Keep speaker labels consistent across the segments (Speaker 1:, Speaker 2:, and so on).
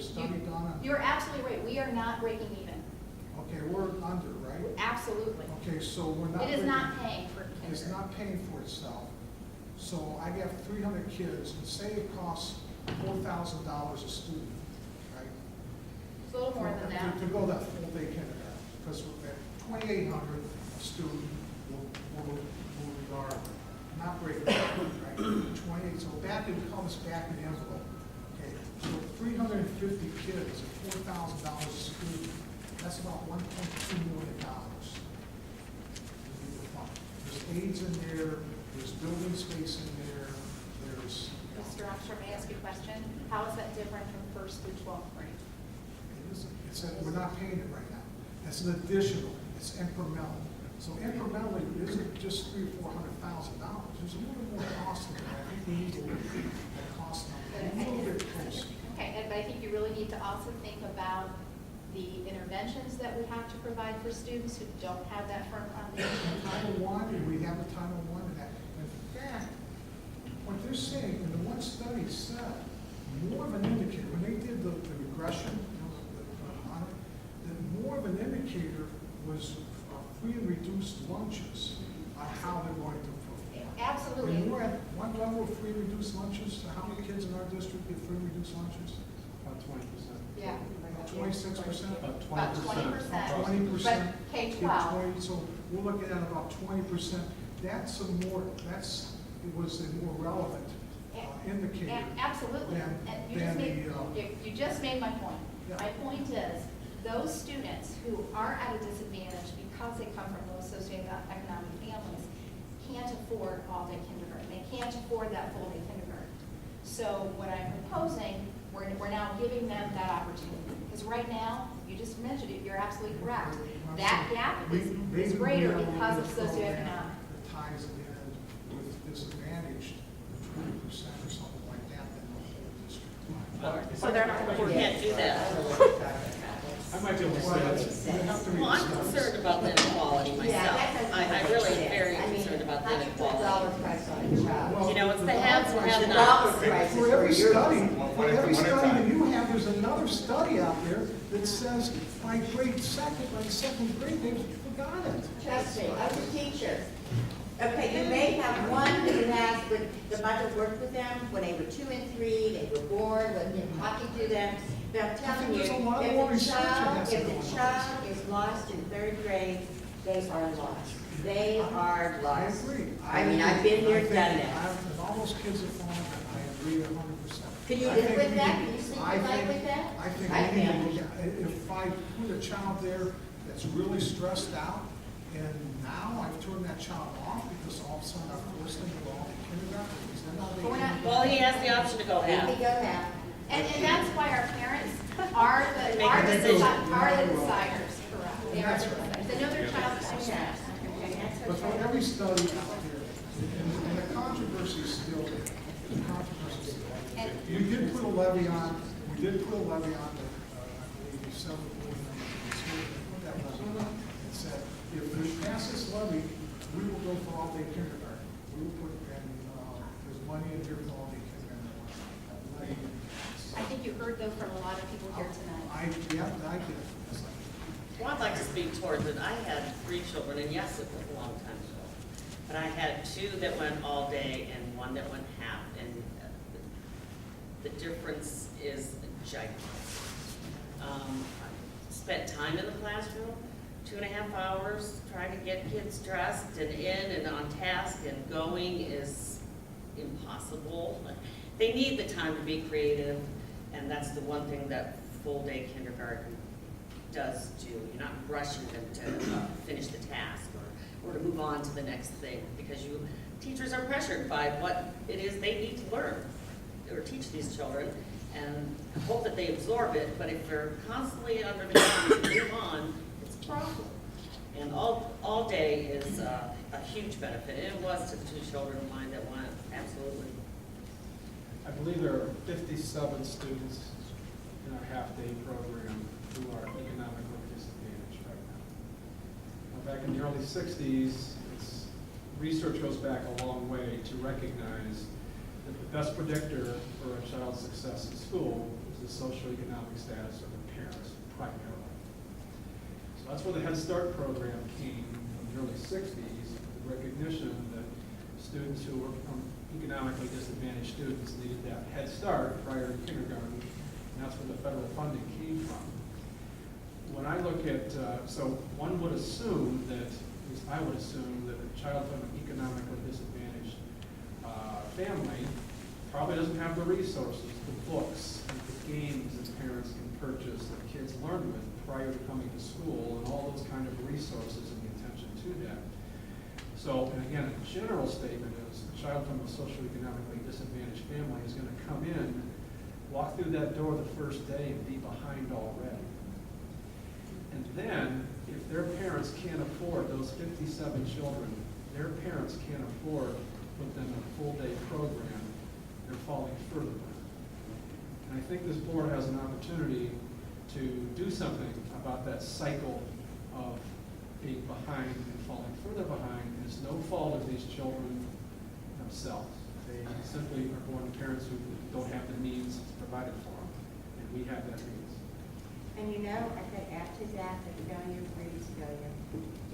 Speaker 1: Study done on.
Speaker 2: You're absolutely right. We are not breaking even.
Speaker 1: Okay, we're under, right?
Speaker 2: Absolutely.
Speaker 1: Okay, so we're not.
Speaker 2: It is not paying for kindergarten.
Speaker 1: It's not paying for itself. So I have 300 kids, and say it costs $4,000 a student, right?
Speaker 2: It's a little more than that.
Speaker 1: To go that full day kindergarten, because at $2,800 a student will regard, not break it down, right? 28, so back it comes back in the envelope. Okay, so 350 kids at $4,000 a student, that's about $1.2 million. There's aides in there, there's building space in there, there's.
Speaker 2: Mr. Officer, may I ask you a question? How is that different from first through 12th grade?
Speaker 1: It isn't. It's that we're not paying it right now. That's an additional, it's incremental. So incrementally, it isn't just $300,000 or $400,000. There's a little bit more cost in there. I think we need to look at that cost number a little bit closer.
Speaker 2: Okay, but I think you really need to also think about the interventions that we have to provide for students who don't have that firm foundation.
Speaker 1: Title I, and we have a Title I in that. In fact, what they're saying, and the one study said, more of an indicator, when they did the regression, that more of an indicator was free and reduced lunches on how they're going to perform.
Speaker 2: Absolutely.
Speaker 1: And we're at one level of free and reduced lunches. So how many kids in our district get free and reduced lunches?
Speaker 3: About 20%.
Speaker 2: Yeah.
Speaker 1: 26%?
Speaker 3: About
Speaker 2: About 20%.
Speaker 1: 20%.
Speaker 2: But K-12.
Speaker 1: So we're looking at about 20%. That's a more, it was a more relevant indicator.
Speaker 2: Absolutely. And you just made my point.
Speaker 1: Yeah.
Speaker 2: My point is, those students who are at a disadvantage because they come from low socioeconomic families can't afford all-day kindergarten. They can't afford that full-day kindergarten. So what I'm proposing, we're now giving them that opportunity. Because right now, you just mentioned it, you're absolutely correct. That gap is greater because of socioeconomic.
Speaker 1: The ties in with disadvantaged 20% or something like that than the whole district.
Speaker 4: So they're not, we can't do that.
Speaker 3: I might be able to say that.
Speaker 4: Well, I'm concerned about the inequality myself. I really am very concerned about the inequality.
Speaker 1: Well,
Speaker 4: You know, it's the haves and have
Speaker 5: dollar
Speaker 4: nots.
Speaker 5: price.
Speaker 1: For every study that you have, there's another study out there that says by second grade, they've forgotten it.
Speaker 5: Trust me, I was a teacher. Okay, you may have one who has, the mother worked with them when they were 2 and 3, they were born, when you're talking to them. But I'm telling you,
Speaker 1: There's a lot more research that has to
Speaker 5: if
Speaker 1: go
Speaker 5: the
Speaker 1: on.
Speaker 5: child is lost in 3rd grade, they are lost. They are
Speaker 1: I
Speaker 5: lost.
Speaker 1: agree.
Speaker 5: I mean, I've been there, done that.
Speaker 1: And all those kids are falling, I agree 100%.
Speaker 5: Can you
Speaker 1: I
Speaker 5: live
Speaker 1: think
Speaker 5: with
Speaker 1: we
Speaker 5: that?
Speaker 1: need-
Speaker 5: Can you sleep
Speaker 1: I
Speaker 5: at night
Speaker 1: think-
Speaker 5: with that?
Speaker 1: I think
Speaker 5: I
Speaker 1: we need to
Speaker 5: can't.
Speaker 1: look at, if I put a child there that's really stressed out, and now I've turned that child off because all of a sudden I've forced them to go all to kindergarten, because then all they
Speaker 2: But we're not-
Speaker 1: can.
Speaker 4: Well, he has the option to go
Speaker 5: Let me
Speaker 4: half.
Speaker 5: go now.
Speaker 2: And that's why our parents are the
Speaker 4: Make a decision.
Speaker 2: deciders, correct? They are the deciders. They know their child's success.
Speaker 1: But for every study out there, and the controversy is still there, the controversy is still there. You did put a levy on, we did put a levy on the, I believe, several board members in the school, they put that levy on, and said, if we pass this levy, we will go for all-day kindergarten. We will put, and, there's money in here for all-day kindergarten.
Speaker 2: I think you heard though from a lot of people here tonight.
Speaker 1: I did. Yes,
Speaker 4: Well, I'd like to speak towards it. I had 3 children, and yes, it was a long time ago. But I had 2 that went all day and 1 that went half, and the difference is gigantic. I spent time in the classroom, 2.5 hours, trying to get kids dressed and in and on task, and going is impossible. They need the time to be creative, and that's the one thing that full-day kindergarten does do. You're not rushing them to finish the task or to move on to the next thing, because teachers are pressured by what it is they need to learn or teach these children, and hope that they absorb it. But if they're constantly under the gun to move on, it's a problem. And all day is a huge benefit, and it was to the 2 children of mine that went, absolutely.
Speaker 3: I believe there are 57 students in our half-day program who are economically disadvantaged right now. Back in the early 60s, research goes back a long way to recognize that the best predictor for a child's success in school is the socioeconomic status of the parents primarily. So that's where the Head Start program came from the early 60s, the recognition that students who were from economically disadvantaged students needed that Head Start prior to kindergarten, and that's where the federal funding came from. When I look at, so one would assume that, at least I would assume, that a child from an economically disadvantaged family probably doesn't have the resources, the books, and the games that parents can purchase that kids learn with prior to coming to school, and all those kind of resources and the attention to that. So, and again, a general statement is a child from a socioeconomically disadvantaged family is going to come in, walk through that door the first day, and be behind already. And then, if their parents can't afford those 57 children, their parents can't afford to put them in a full-day program, they're falling further behind. And I think this board has an opportunity to do something about that cycle of being behind and falling further behind. It's no fault of these children themselves. They simply are born to parents who don't have the means provided for them, and we have that means.
Speaker 5: And you know, I could add to that, that failure breeds failure.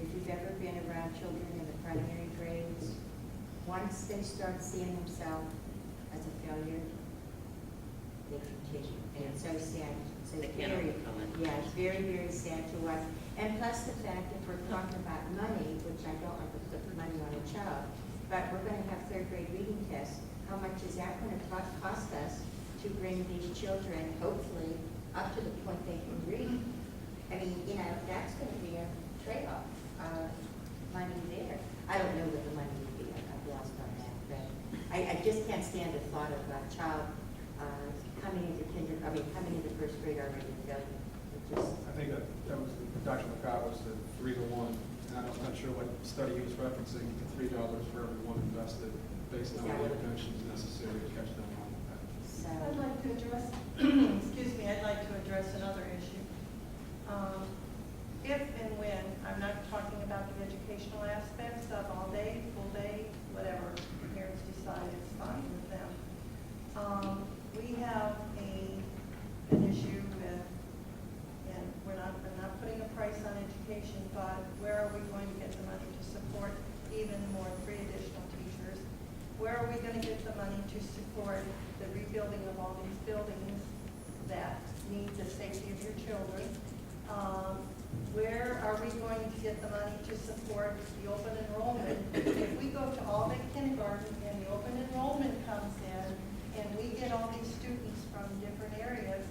Speaker 5: If you've ever been around children in the primary grades, once they start seeing themselves as a failure, they continue. And it's so sad. So
Speaker 4: They can't
Speaker 5: very,
Speaker 4: overcome it.
Speaker 5: yeah, it's very, very sad to watch. And plus the fact that we're talking about money, which I don't like to put money on a child, but we're going to have third grade reading tests. How much is that going to cost us to bring these children, hopefully, up to the point they can read? I mean, you know, that's going to be a trade-off, money there. I don't know what the money would be, I've lost on that, but I just can't stand the thought of a child coming into coming into first grade already failure. It just,
Speaker 3: I think that was, Dr. McCott was the 3-to-1, and I'm not sure what study he was referencing, the $3 for every one invested based on the interventions necessary to catch them on that.
Speaker 5: so,
Speaker 6: I'd like to address, excuse me, I'd like to address another issue. If and when, I'm not talking about the educational aspects of all day, full day, whatever parents decide is fine with them. We have an issue with, and I'm not putting a price on education, but where are we going to get the money to support even more 3 additional teachers? Where are we going to get the money to support the rebuilding of all these buildings that need the safety of your children? Where are we going to get the money to support the open enrollment? If we go to all-day kindergarten and the open enrollment comes in and we get all these students from different areas,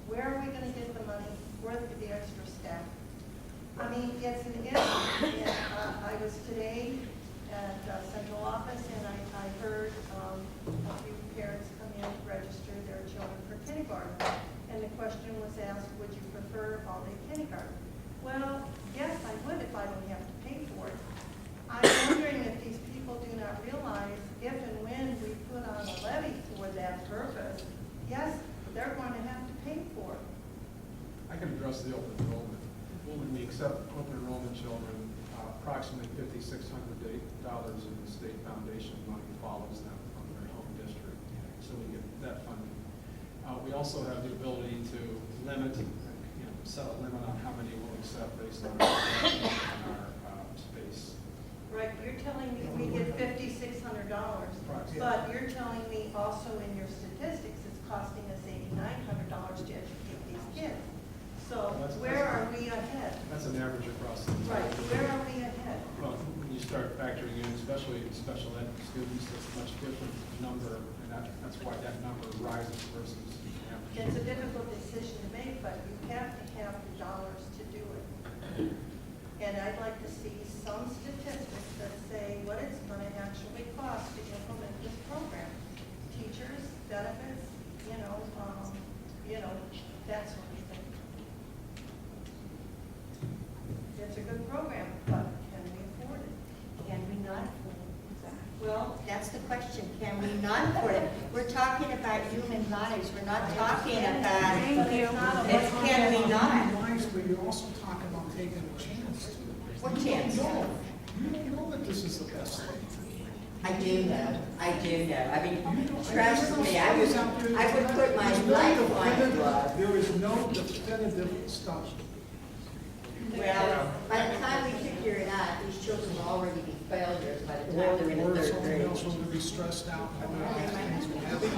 Speaker 6: where are we going to get the money for the extra staff? I mean, it's an issue. And, I was today at central office and I heard a few parents come in to register their children for kindergarten. And the question was asked, would you prefer all-day kindergarten? Well, yes, I would if I didn't have to pay for it. I'm wondering if these people do not realize if and when we put on a levy for that purpose, yes, they're going to have to pay for it.
Speaker 3: I can address the open enrollment. When we accept open enrollment children, approximately $5,600 in the state foundation money follows them from their home district, so we get that funding. We also have the ability to limit, set a limit on how many we'll accept based on our space.
Speaker 6: Right, you're telling me we get $5,600, but you're telling me also in your statistics, it's costing us $8,900 to educate these kids. So where are we ahead?
Speaker 3: That's an average across the entire.
Speaker 6: Right, where are we ahead?
Speaker 3: Well, when you start factoring in, especially special ed students, it's a much different number, and that's why that number rises versus the average.
Speaker 6: It's a difficult decision to make, but you have to have the dollars to do it. And I'd like to see some statistics that say what it's going to actually cost to implement this program. Teachers, benefits, that sort of thing. It's a good program, but can we afford it?
Speaker 5: can we not afford it? Well, that's the question, can we not afford it? We're talking about human lives, we're not talking about, it's can we not?
Speaker 1: Lives, but you're also talking about taking a chance.
Speaker 5: What chance?
Speaker 1: You know that this is the best thing.
Speaker 5: I do know, I do know. I mean,
Speaker 1: You
Speaker 5: trust
Speaker 1: don't-
Speaker 5: me, I would put my
Speaker 1: There's no
Speaker 5: life on
Speaker 1: definitive-
Speaker 5: blood.
Speaker 1: There is no definitive study.
Speaker 5: Well, by the time we figure it out, these children will already be failures by the time they're in
Speaker 1: Or
Speaker 5: the third
Speaker 1: something
Speaker 5: grade.
Speaker 1: else will be stressed out. and other things will happen.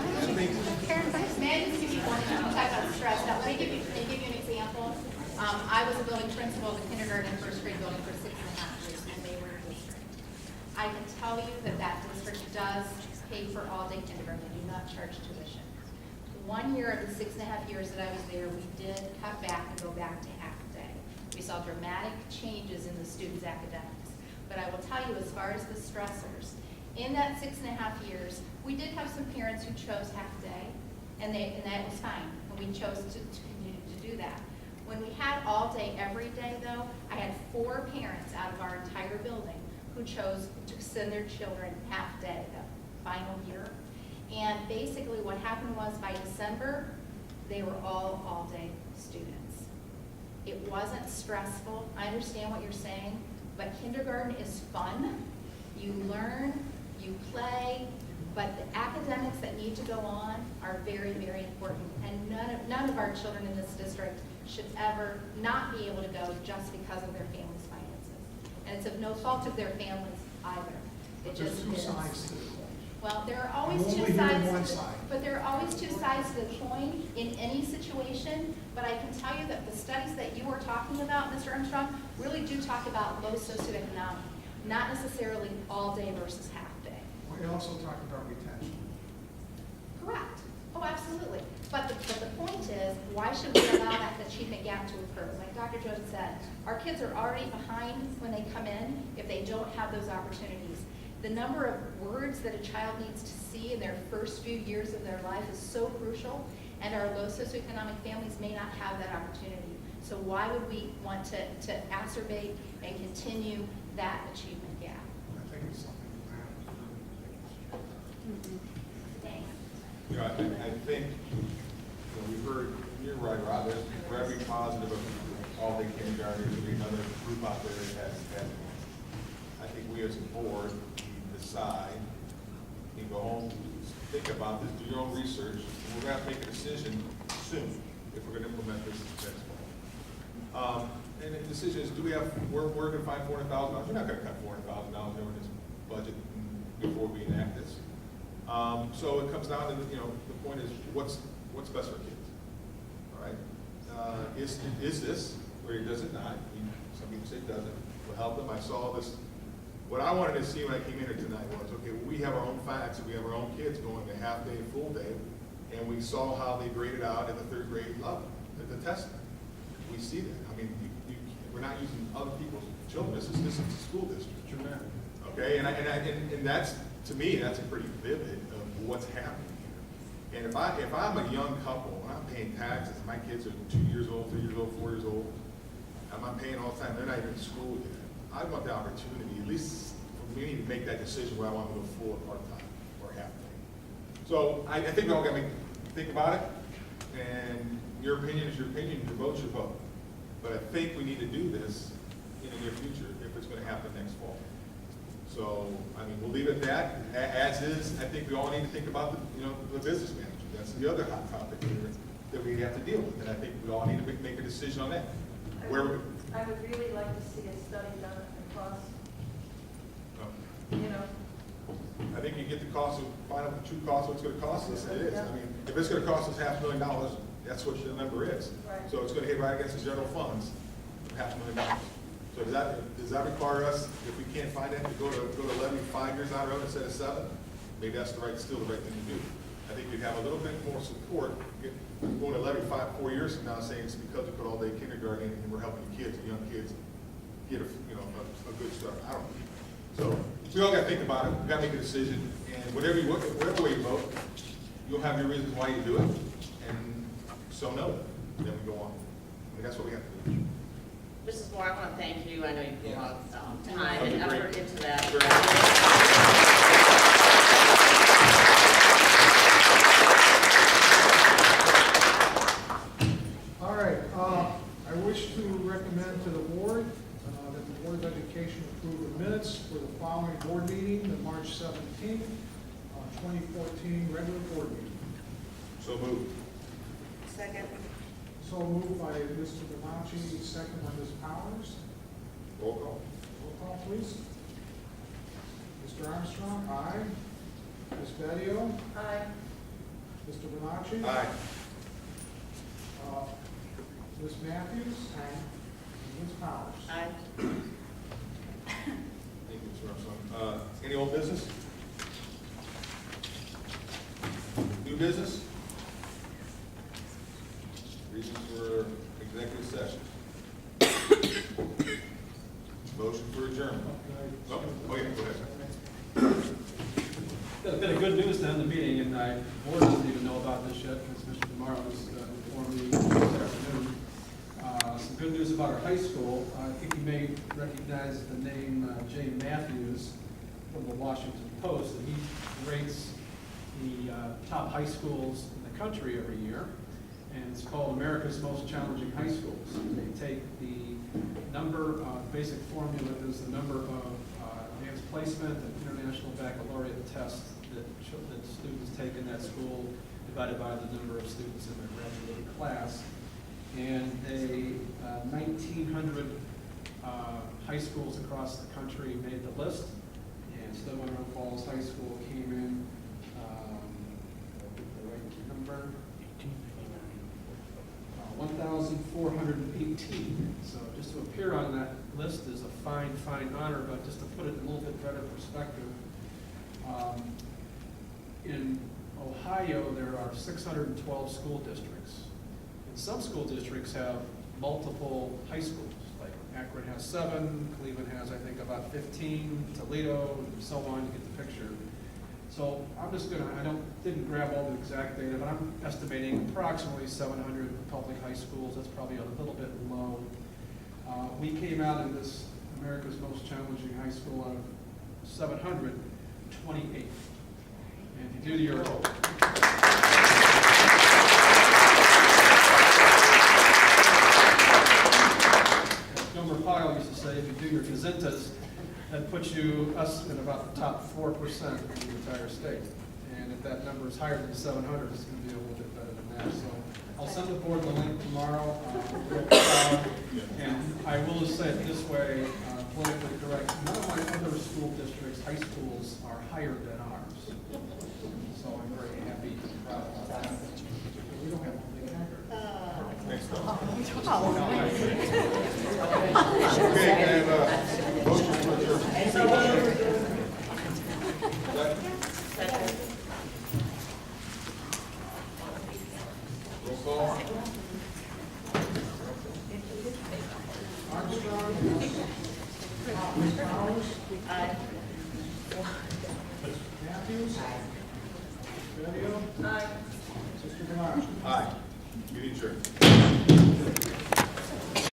Speaker 2: Parents, may I just give you one, you talk about stress, now, let me give you an example. I was a building principal of the kindergarten and first grade building for 6.5 years, and they were in district. I can tell you that that district does pay for all-day kindergarten, they do not charge tuition. 1 year of the 6.5 years that I was there, we did cut back and go back to half day. We saw dramatic changes in the students' academics. But I will tell you, as far as the stressors, in that 6.5 years, we did have some parents who chose half day, and that was fine, and we chose to continue to do that. When we had all day, every day though, I had 4 parents out of our entire building who chose to send their children half day the final year. And basically what happened was by December, they were all day students. It wasn't stressful. I understand what you're saying, but kindergarten is fun. You learn, you play, but the academics that need to go on are very, very important. And none of our children in this district should ever not be able to go just because of their family's finances. And it's of no fault of their families either. It
Speaker 1: There's
Speaker 2: just
Speaker 1: two
Speaker 2: is.
Speaker 1: sides to the coin.
Speaker 2: Well, there are always
Speaker 1: I'm
Speaker 2: two
Speaker 1: only hearing
Speaker 2: sides,
Speaker 1: one side.
Speaker 2: but there are always two sides to the coin in any situation. But I can tell you that the studies that you were talking about, Mr. Armstrong, really do talk about low socioeconomic, not necessarily all day versus half day.
Speaker 1: We also talk about retention.
Speaker 2: Correct. Oh, absolutely. But the point is, why should we allow that achievement gap to occur? Like Dr. Jones said, our kids are already behind when they come in if they don't have those opportunities. The number of words that a child needs to see in their first few years of their life is so crucial, and our low socioeconomic families may not have that opportunity. So why would we want to exacerbate and continue that achievement gap?
Speaker 1: I think it's something we
Speaker 2: Thanks.
Speaker 7: You know, I think, you know, we've heard, you're right, Rob, there's very positive of all-day kindergarten, there's gonna be another group out there that has, I think we as a board decide, you go home, think about this, do your own research, and we're gonna have to make a decision soon if we're gonna implement this next fall. And the decision is, do we have, we're gonna find $400,000, we're not gonna cut $400,000 during this budget before we enact this. So it comes down to, you know, the point is, what's best for kids, all right? Is this, or does it not? I mean, some people say it doesn't, will help them. I saw this, what I wanted to see when I came in here tonight was, okay, we have our own facts, and we have our own kids going to half day, full day, and we saw how they graded out at the third grade level, at the testing. We see that. I mean, we're not using other people's children, this is a school district. Okay, and that's, to me, that's a pretty vivid of what's happening here. And if I'm a young couple, and I'm paying taxes, my kids are 2 years old, 3 years old, 4 years old, and I'm paying all the time, they're not even in school yet. I want the opportunity, at least for me, to make that decision where I want to go full or part-time or half-day. So I think we all got to think about it, and your opinion is your opinion, your vote's your vote. But I think we need to do this in the near future if it's going to happen next fall. So, I mean, we'll leave it at that. As is, I think we all need to think about the business manager. That's the other hot topic here that we have to deal with. And I think we all need to make a decision on that.
Speaker 6: I would really like to see a study done on the cost, you know.
Speaker 7: I think you get the cost of, find out the true cost, what's going to cost us, and it is. I mean, if it's going to cost us $500,000, that's what the number is.
Speaker 6: Right.
Speaker 7: So it's going to hit right against the general funds, $500,000. So does that require us, if we can't find that, to go to levy 5 years down the road instead of 7? Maybe that's still the right thing to do. I think we'd have a little bit more support going to levy 4 years from now, saying it's because we put all day kindergarten in and we're helping kids, young kids, get a good start. I don't know. So we all got to think about it. We got to make a decision, and whatever way you vote, you'll have your reasons why you do it, and so know it. Then we go on. I mean, that's what we have to do.
Speaker 4: Mrs. Moore, I want to thank you. I know you put a lot of time
Speaker 7: That'd
Speaker 4: and
Speaker 7: be great.
Speaker 4: effort into that.
Speaker 1: All right, I wish to recommend to the board That the Board of Education approve the minutes for the following board meeting, the March 17th, 2014 regular board meeting.
Speaker 7: So moved.
Speaker 4: Second.
Speaker 1: So moved by Mr. Bonacci, second by Ms. Powers.
Speaker 7: Roll call.
Speaker 1: Roll call, please. Mr. Armstrong, aye. Ms. Bedio,
Speaker 6: Aye.
Speaker 1: Mr. Bonacci.
Speaker 7: Aye.
Speaker 1: Ms. Matthews.
Speaker 5: Aye.
Speaker 1: And Ms. Powers.
Speaker 4: Aye.
Speaker 7: Thank you, Mr. Armstrong. Any old business? New business? Reasons for executive session. Motion for adjournment. Oh, yeah, go ahead.
Speaker 3: Got a bit of good news to end the meeting, and the board doesn't even know about this yet, because Mr. Munroe was informed me this afternoon. Some good news about our high school. I think you may recognize the name Jay Matthews from the Washington Post, and he rates the top high schools in the country every year, and it's called America's Most Challenging High Schools. They take the number, basic formula is the number of advanced placement and international baccalaureate tests that students take in that school, divided by the number of students in their graduating class. And they, 1,900 high schools across the country made the list, and Stow Munroe Falls High School came in, the right number, 1,418. So just to appear on that list is a fine, fine honor, but just to put it in a little bit better perspective, in Ohio, there are 612 school districts. And some school districts have multiple high schools, like Akron has 7, Cleveland has, I think, about 15, Toledo, and so on, you get the picture. So I'm just gonna, didn't grab all the exact data, but I'm estimating approximately 700 public high schools. That's probably a little bit low. We came out in this America's Most Challenging High School out of 728. And if you do your Gomer Pyle used to say, if you do your gazintas, that puts us in about the top 4% of the entire state. And if that number is higher than 700, it's going to be a little bit better than that. So I'll send the board the link tomorrow. And I will just say it this way, politically correct, none of my other school districts, high schools, are higher than ours. So I'm very happy and proud of that. We don't have one big
Speaker 7: Thanks, Tom. Okay, can I have a motion for adjournment?
Speaker 4: Second.
Speaker 7: Roll call.
Speaker 1: Armstrong. Ms. Powers.
Speaker 4: Aye.
Speaker 1: Matthews. Bedio.
Speaker 6: Aye.
Speaker 1: Mr. Bonacci.
Speaker 7: Aye. Meeting adjourned.